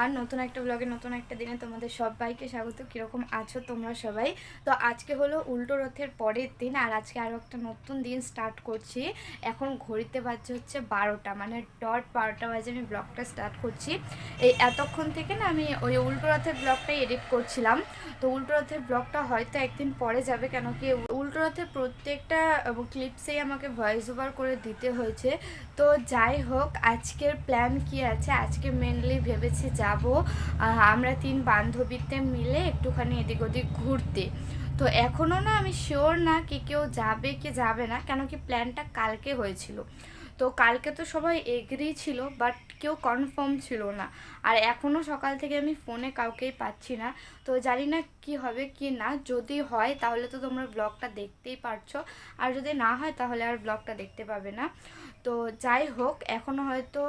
Everyone, নতুন একটা ব্লগে নতুন একটা দিনে তোমাদের সবাইকে স্বাগত। কীরকম আছো তোমরা সবাই? তো আজকে হলো উল্টো রথের পরের দিন, আর আজকে আরও একটা নতুন দিন স্টার্ট করছি। এখন ঘড়িতে বাজছে হচ্ছে 12টা, মানে ডট 12টা বাজে আমি ব্লগটা স্টার্ট করছি। এই এতক্ষণ থেকে না আমি ওই উল্টো রথের ব্লগটাই এডিট করছিলাম। তো উল্টো রথের ব্লগটা হয়তো একদিন পরে যাবে, কেন কি উল্টো রথের প্রত্যেকটা ক্লিপসেই আমাকে ভয়েস ওভার করে দিতে হয়েছে। তো যাই হোক, আজকের প্ল্যান কি আছে, আজকে মেনলি ভেবেছি যাব আমরা 3 বান্ধবীতে মিলে একটুখানি এদিক ওদিক ঘুরতে। তো এখনও না আমি শিওর না কি কেউ যাবে কি যাবে না, কেন কি প্ল্যানটা কালকে হয়েছিল। তো কালকে তো সবাই এগ্রি ছিল, বাট কেউ কনফার্ম ছিল না। আর এখনও সকাল থেকে আমি ফোনে কাউকেই পাচ্ছি না। তো জানি না কি হবে কি না। যদি হয় তাহলে তো তোমরা ব্লগটা দেখতেই পারছো, আর যদি না হয় তাহলে আর ব্লগটা দেখতে পাবে না। তো যাই হোক, এখনও হয়তো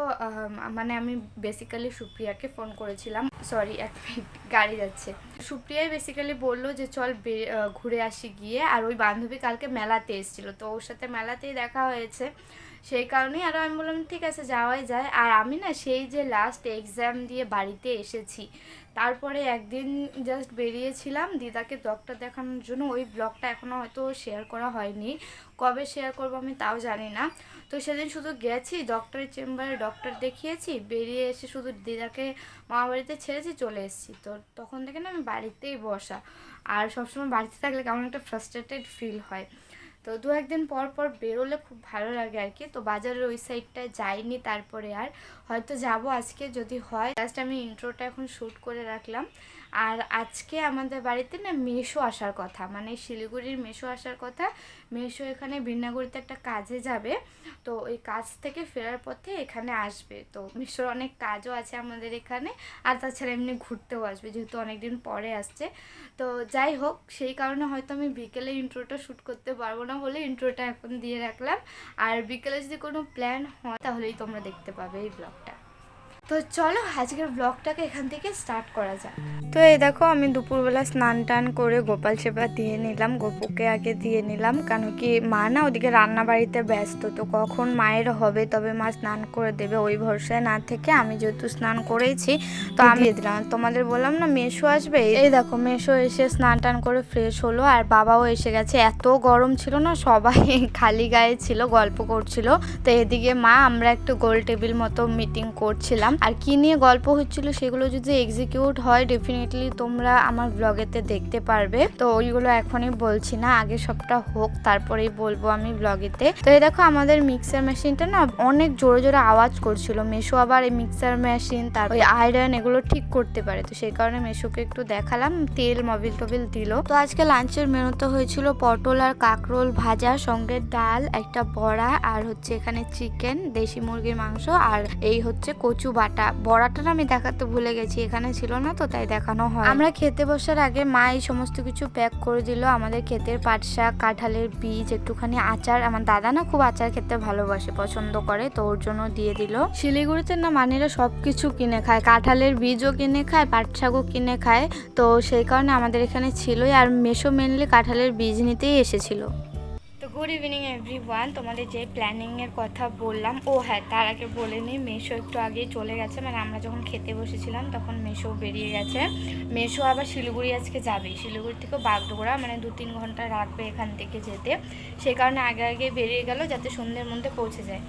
মানে আমি বেসিক্যালি সুপ্রিয়াকে ফোন করেছিলাম, সরি এক মিনিট গাড়ি যাচ্ছে। সুপ্রিয়াই বেসিক্যালি বললো যে চল ঘুরে আসি গিয়ে। আর ওই বান্ধবী কালকে মেলাতে এসেছিলো, তো ওর সাথে মেলাতেই দেখা হয়েছে, সেই কারণেই আরও আমি বললাম ঠিক আছে যাওয়াই যায়। আর আমি না সেই যে লাস্ট এক্সাম দিয়ে বাড়িতে এসেছি, তারপরে একদিন জাস্ট বেরিয়েছিলাম দিদাকে ডক্টর দেখানোর জন্য। ওই ব্লগটা এখনও হয়তো শেয়ার করা হয়নি, কবে শেয়ার করবো আমি তাও জানি না। তো সেদিন শুধু গেছি ডক্টরের চেম্বারে, ডক্টর দেখিয়েছি, বেরিয়ে এসে শুধু দিদাকে মামা বাড়িতে ছেড়েছি, চলে এসেছি। তো তখন থেকে না আমি বাড়িতেই বসা। আর সবসময় বাড়িতে থাকলে কেমন একটা ফ্রাস্ট্রেটেড ফিল হয়। তো দু একদিন পর পর বেরোলে খুব ভালো লাগে আর কি। তো বাজারের ওই সাইডটায় যাইনি, তারপরে আর হয়তো যাব আজকে যদি হয়। জাস্ট আমি ইন্ট্রোটা এখন শ্যুট করে রাখলাম। আর আজকে আমাদের বাড়িতে না মেশো আসার কথা, মানে শিলিগুড়ির মেশো আসার কথা। মেশো এখানে বিন্নাগুড়িতে একটা কাজে যাবে, তো ওই কাজ থেকে ফেরার পথে এখানে আসবে। তো মেশোর অনেক কাজও আছে আমাদের এখানে, আর তাছাড়া এমনি ঘুরতেও আসবে, যেহেতু অনেকদিন পরে আসছে। তো যাই হোক, সেই কারণে হয়তো আমি বিকেলে ইন্ট্রোটা শ্যুট করতে পারবো না বলে ইন্ট্রোটা এখন দিয়ে রাখলাম। আর বিকেলে যদি কোনো প্ল্যান হয় তাহলেই তোমরা দেখতে পাবে এই ব্লগটা। তো চলো আজকের ব্লগটাকে এখান থেকে স্টার্ট করা যাক। তো এই দেখো, আমি দুপুরবেলা স্নান টান করে গোপাল সেবা দিয়ে নিলাম, গোপুকে আগে দিয়ে নিলাম, কেন কি মা না ওদিকে রান্না বাড়িতে ব্যস্ত। তো কখন মায়ের হবে তবে মা স্নান করে দেবে, ওই ভরসায় না থেকে আমি যেহেতু স্নান করেছি তো আমি দিয়ে দিলাম। তোমাদের বললাম না মেশো আসবে, এই দেখো মেশো এসে স্নান টান করে ফ্রেশ হলো, আর বাবাও এসে গেছে। এত গরম ছিল না, সবাই খালি গায়ে ছিল, গল্প করছিল। তো এদিকে মা, আমরা একটু গোল টেবিল মতো মিটিং করছিলাম। আর কি নিয়ে গল্প হচ্ছিল সেগুলো যদি এক্সিকিউট হয় ডেফিনেটলি তোমরা আমার ব্লগেতে দেখতে পারবে। তো ওইগুলো এখনই বলছি না, আগে সবটা হোক তারপরেই বলবো আমি ব্লগেতে। তো এই দেখো, আমাদের মিক্সার মেশিনটা না অনেক জোরে জোরে আওয়াজ করছিল। মেশো আবার এই মিক্সার মেশিন, তারপর আয়রন এগুলো ঠিক করতে পারে, তো সেই কারণে মেশোকে একটু দেখালাম, তেল মোবিল টোবিল দিল। তো আজকে লাঞ্চের মেনুতে হয়েছিল পটল আর কাঁকরোল ভাজা, সঙ্গে ডাল, একটা বড়া, আর হচ্ছে এখানে চিকেন, দেশি মুরগির মাংস, আর এই হচ্ছে কচু বাটা। বড়াটা আমি দেখাতে ভুলে গেছি, এখানে ছিল না তো তাই দেখানো হয়। আমরা খেতে বসার আগে মা এই সমস্ত কিছু প্যাক করে দিল। আমাদের ক্ষেতের পাট শাক, কাঁঠালের বীজ, একটুখানি আচার। আমার দাদা না খুব আচার খেতে ভালোবাসে, পছন্দ করে, তো ওর জন্য দিয়ে দিল। শিলিগুড়িতে না মানেরা সবকিছু কিনে খায়, কাঁঠালের বীজও কিনে খায়, পাট শাকও কিনে খায়, তো সেই কারণে আমাদের এখানে ছিলই। আর মেশো মেনলি কাঁঠালের বীজ নিতেই এসেছিল। তো গুড ইভিনিং এভরিওয়ান, তোমাদের যে প্ল্যানিংয়ের কথা বললাম, ও হ্যাঁ তার আগে বলে নিই, মেশো একটু আগেই চলে গেছে, মানে আমরা যখন খেতে বসেছিলাম তখন মেশো বেরিয়ে গেছে। মেশো আবার শিলিগুড়ি আজকে যাবে, শিলিগুড়ি থেকেও বাগডোগরা, মানে 2-3 ঘন্টা রাখবে এখান থেকে যেতে। সেই কারণে আগে আগে বেরিয়ে গেল যাতে সন্ধ্যের মধ্যে পৌঁছে যায়।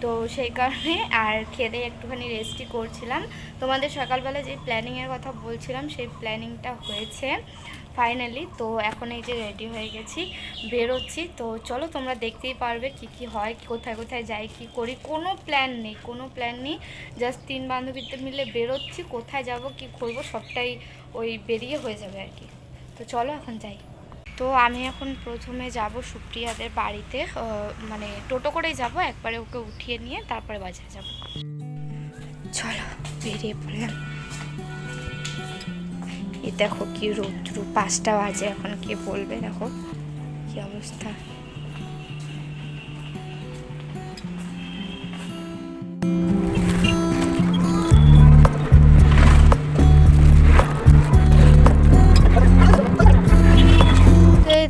তো সেই কারণে আর খেতে একটুখানি রেস্টই করছিলাম। তোমাদের সকালবেলা যে প্ল্যানিংয়ের কথা বলছিলাম সেই প্ল্যানিংটা হয়েছে ফাইনালি। তো এখন এই যে রেডি হয়ে গেছি, বেরোচ্ছি। তো চলো তোমরা দেখতেই পারবে কি কি হয়, কোথায় কোথায় যাই, কি করি। কোনো প্ল্যান নেই, কোনো প্ল্যান নেই, জাস্ট 3 বান্ধবীতে মিলে বেরোচ্ছি। কোথায় যাব কি করবো সবটাই ওই বেরিয়ে হয়ে যাবে আর কি। তো চলো এখন যাই। তো আমি এখন প্রথমে যাব সুপ্রিয়াদের বাড়িতে, মানে টোটো করেই যাব, একবারে ওকে উঠিয়ে নিয়ে তারপরে বাজারে যাব। চলো বেরিয়ে পড়লাম। এই দেখো কি রৌদ্র, 5টা বাজে এখন, কে বলবে দেখো কি অবস্থা।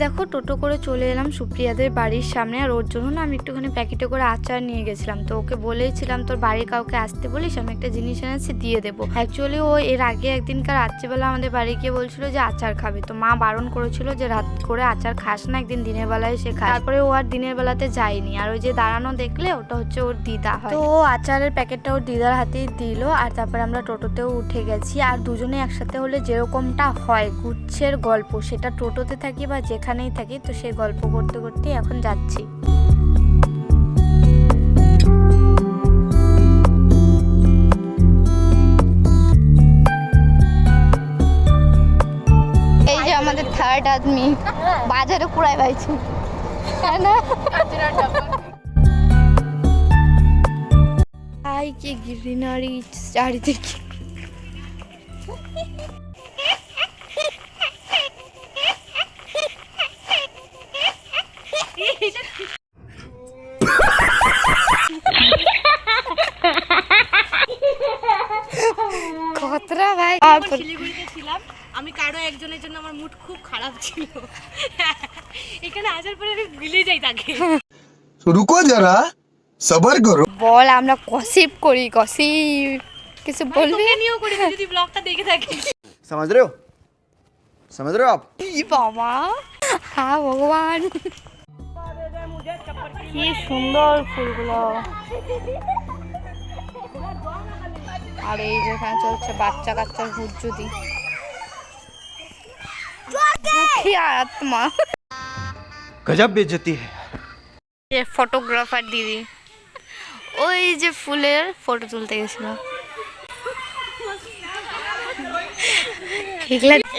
দেখো টোটো করে চলে এলাম সুপ্রিয়াদের বাড়ির সামনে। আর ওর জন্য না আমি একটুখানি প্যাকেটে করে আচার নিয়ে গেছিলাম। তো ওকে বলেছিলাম তোর বাড়ির কাউকে আসতে বলিস, আমি একটা জিনিস এনেছি দিয়ে দেবো। অ্যাকচুয়ালি ও এর আগে একদিনকার রাত্রিবেলা আমাদের বাড়ি গিয়ে বলছিল যে আচার খাবে, তো মা বারণ করেছিল যে রাত করে আচার খাস না, একদিন দিনের বেলায় সে খায়। তারপরে ও আর দিনের বেলাতে যায়নি। আর ওই যে দাঁড়ানো দেখলে ওটা হচ্ছে ওর দিদা হয়। তো ও আচারের প্যাকেটটা ওর দিদার হাতেই দিল। আর তারপরে আমরা টোটোতেও উঠে গেছি। আর দুজনে একসাথে হলে যেরকমটা হয় গুচ্ছের গল্প, সেটা টোটোতে থাকি বা যেখানেই থাকি, তো সেই গল্প করতে করতে এখন যাচ্ছি। এই যে আমাদের থার্ড আদমি বাজারে কুড়ায় পাইছে কি গ্রিনারি চারিদিকে। কতরা ভাই শিলিগুড়িতে ছিলাম আমি, কারো একজনের জন্য আমার মুড খুব খারাপ ছিল। এখানে আসার পরে আমি ভুলে যাই তাকে। রুকো যারা সবার করো। বল আমরা গসিপ করি, গসিপ কিছু বলবি? নিও করি যদি ব্লগটা দেখে থাকি। समझ रहे हो आप? ই বাবা, হ্যাঁ ভগবান কি সুন্দর ফুলগুলো। আর এই যেখানে চলছে বাচ্চা কাচ্চার হুজ্জুদি, দুঃখী আত্মা। गजब बेइज्जती है। যে ফটোগ্রাফার দিদি ওই যে ফুলের ফটো তুলতে গেছিল।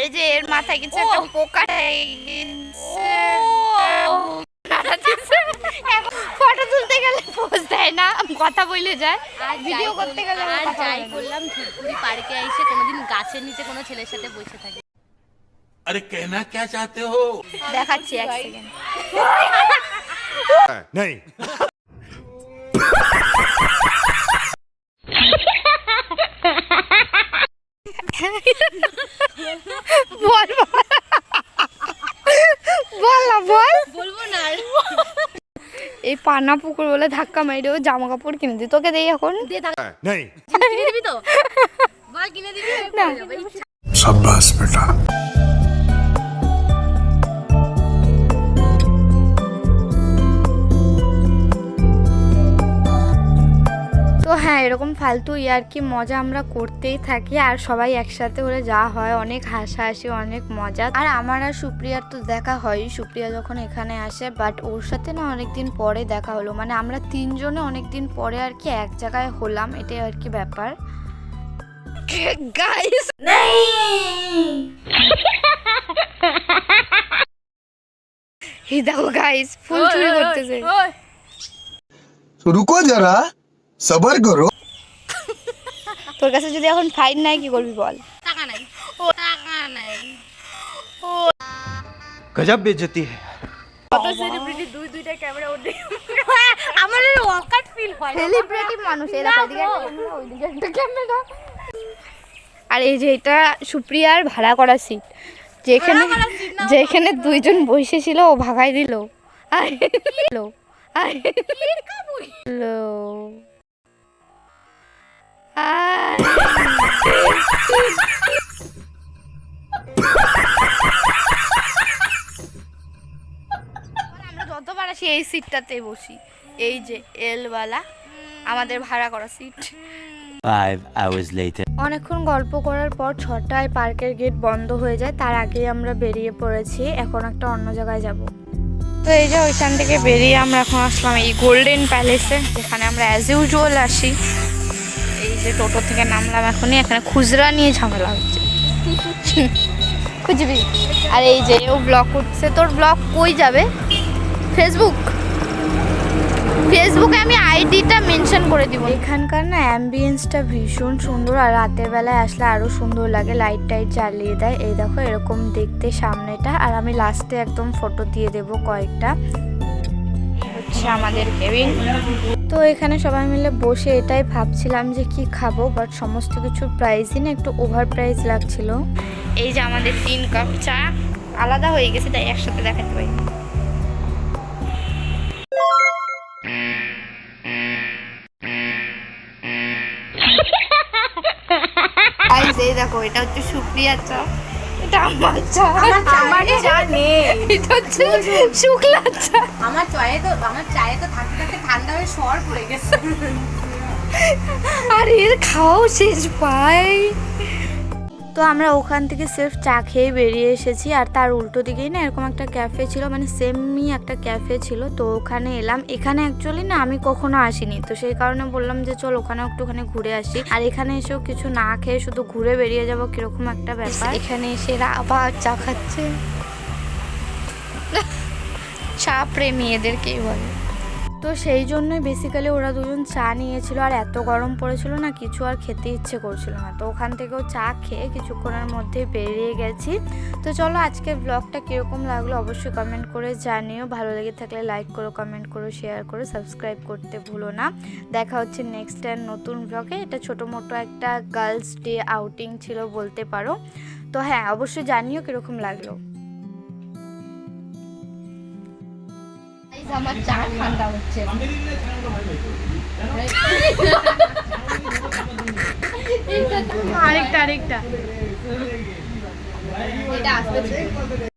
এই যে এর মাথায় কিছু একটা পোকা ফটো তুলতে গেলে পোজ দেয় না, কথা বলে যায়। ভিডিও করতে গেলে আর যাই করলাম ধূপগুড়ি পার্কে এসে কোনোদিন গাছের নিচে কোনো ছেলের সাথে বসে থাকি। अरे कहना क्या चाहते हो? দেখাচ্ছি এক সেকেন্ড। नहीं বল বল না বল, বলবো না আর। এই পানা পুকুর বলে ধাক্কা মাইরে ও জামা কাপড় কিনে দিই, তোকে দেই এখন। नहीं কিনে দিবি তো? বল কিনে দিবি না। शाबाश बेटा। তো হ্যাঁ, এরকম ফালতু ইয়ার্কি মজা আমরা করতেই থাকি। আর সবাই একসাথে হলে যা হয় অনেক হাসাহাসি, অনেক মজা। আর আমার আর সুপ্রিয়ার তো দেখা হয় সুপ্রিয়া যখন এখানে আসে, বাট ওর সাথে না অনেকদিন পরে দেখা হলো। মানে আমরা তিনজনে অনেকদিন পরে আর কি এক জায়গায় হলাম, এটাই আর কি ব্যাপার। গাইস এই দেখো গাইস ফুল চুরি করতেছে। रुको जरा सबर करो। তোর কাছে যদি এখন ফাইন নাই কি করবি বল? টাকা নাই, ও টাকা নাই। गजब बेइज्जती है। কত সেলিব্রিটি দুইটা ক্যামেরা ওঠে, আমার ওয়াকাট ফিল হয়। সেলিব্রিটি মানুষ এই দেখো, এদিকে একটা ক্যামেরা ওইদিকে একটা ক্যামেরা। আর এই যে এটা সুপ্রিয়ার ভাড়া করা সিট, যেখানে দুইজন বসেছিল ও ভাগাই দিল। আমরা যতবার আসি এই সিটটাতে বসি, এই যে এলওয়ালা আমাদের ভাড়া করা সিট। 5 hours later. অনেকক্ষণ গল্প করার পর 6টায় পার্কের গেট বন্ধ হয়ে যায়, তার আগেই আমরা বেরিয়ে পড়েছি। এখন একটা অন্য জায়গায় যাব। তো এই যে ওইখান থেকে বেরিয়ে আমরা এখন আসলাম এই গোল্ডেন প্যালেসে, যেখানে আমরা অ্যাজ ইউজুয়াল আসি। এই যে টোটো থেকে নামলাম এখনই, এখানে খুচরা নিয়ে ঝামেলা হচ্ছে। খুঁজবি? আর এই যে ও ব্লগ করছে। তোর ব্লগ কই যাবে? ফেসবুকে আমি আইডিটা মেনশন করে দিব। এখানকার না অ্যাম্বিয়েন্সটা ভীষণ সুন্দর, আর রাতের বেলায় আসলে আরও সুন্দর লাগে, লাইট টাইট জ্বালিয়ে দেয়। এই দেখো এরকম দেখতে সামনেটা। আর আমি লাস্টে একদম ফটো দিয়ে দেব কয়েকটা। হচ্ছে আমাদের কেবিন। তো এখানে সবাই মিলে বসে এটাই ভাবছিলাম যে কি খাবো, বাট সমস্ত কিছু প্রাইসই না একটু ওভার প্রাইস লাগছিল। এই যে আমাদের 3 কাপ চা আলাদা হয়ে গেছে, তাই একসাথে দেখাতে পারি। এই দেখো এটা হচ্ছে সুপ্রিয়ার চা, এটা আমার চা, আমার চা নেই। এটা হচ্ছে শুক্লা চা। আমার চায়ে তো থাকতে থাকতে ঠান্ডা হয়ে সর পড়ে গেছে। আর এর খাওয়াও শেষ পাই। তো আমরা ওখান থেকে সির্ফ চা খেয়ে বেরিয়ে এসেছি, আর তার উল্টো দিকেই না এরকম একটা ক্যাফে ছিল, মানে সেমই একটা ক্যাফে ছিল। তো ওখানে এলাম। এখানে অ্যাকচুয়ালি না আমি কখনো আসিনি, তো সেই কারণে বললাম যে চল ওখানে একটুখানি ঘুরে আসি। আর এখানে এসেও কিছু না খেয়ে শুধু ঘুরে বেরিয়ে যাবো কিরকম একটা ব্যাপার। এখানে এসে এরা আবার চা খাচ্ছে। চা প্রেমী এদেরকেই বলে। তো সেই জন্যই বেসিক্যালি ওরা দুজন চা নিয়েছিল, আর এত গরম পড়েছিল না কিছু আর খেতে ইচ্ছে করছিল না। তো ওখান থেকেও চা খেয়ে কিছুক্ষণের মধ্যেই বেরিয়ে গেছি। তো চলো আজকের ব্লগটা কীরকম লাগলো অবশ্যই কমেন্ট করে জানিও। ভালো লেগে থাকলে লাইক করো, কমেন্ট করো, শেয়ার করো, সাবস্ক্রাইব করতে ভুলো না। দেখা হচ্ছে নেক্সট টাইম নতুন ব্লগে। এটা ছোটো মোটো একটা গার্লস ডে আউটিং ছিল বলতে পারো। তো হ্যাঁ অবশ্যই জানিও কীরকম লাগলো। আমার চা ঠান্ডা হচ্ছে। আরেকটা এটা আসতে